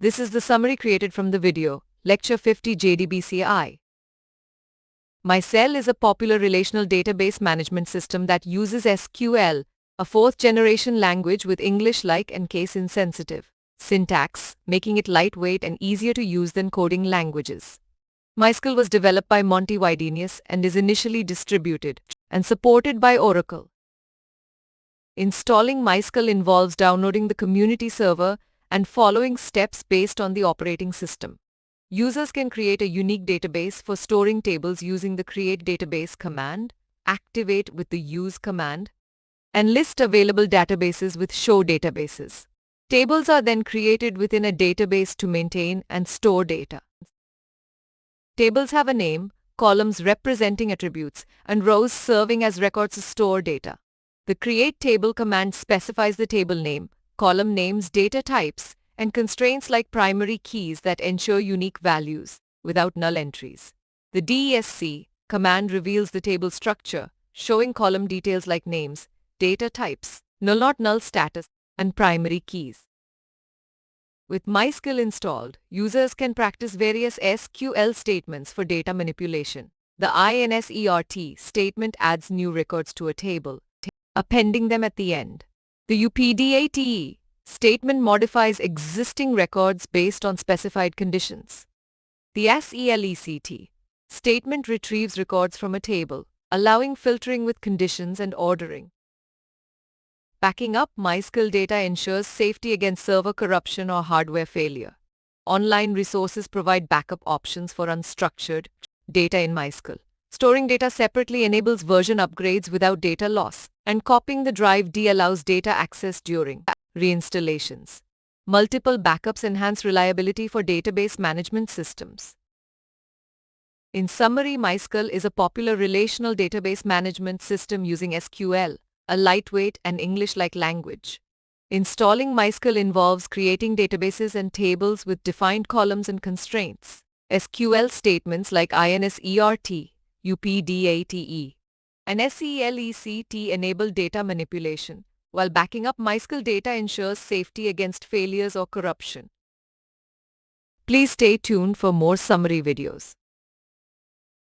This is the summary created from the video, Lecture 50 JDBC. MySQL is a popular relational database management system that uses SQL, a fourth-generation language with English-like and case-insensitive syntax, making it lightweight and easier to use than coding languages. MySQL was developed by Monty Widenius and is initially distributed and supported by Oracle. Installing MySQL involves downloading the community server and following steps based on the operating system. Users can create a unique database for storing tables using the create database command, activate with the use command, and list available databases with show databases. Tables are then created within a database to maintain and store data. Tables have a name, columns representing attributes, and rows serving as records to store data. The create table command specifies the table name, column names, data types, and constraints like primary keys that ensure unique values without null entries. The DESC command reveals the table structure, showing column details like names, data types, null-not-null status, and primary keys. With MySQL installed, users can practice various SQL statements for data manipulation. The insert statement adds new records to a table, appending them at the end. The update statement modifies existing records based on specified conditions. The select statement retrieves records from a table, allowing filtering with conditions and ordering. Backing up MySQL data ensures safety against server corruption or hardware failure. Online resources provide backup options for unstructured data in MySQL. Storing data separately enables version upgrades without data loss, and copying the drive D allows data access during reinstallations. Multiple backups enhance reliability for database management systems. In summary, MySQL is a popular relational database management system using SQL, a lightweight and English-like language. Installing MySQL involves creating databases and tables with defined columns and constraints. SQL statements like insert, update, and select enable data manipulation, while backing up MySQL data ensures safety against failures or corruption. Please stay tuned for more summary videos.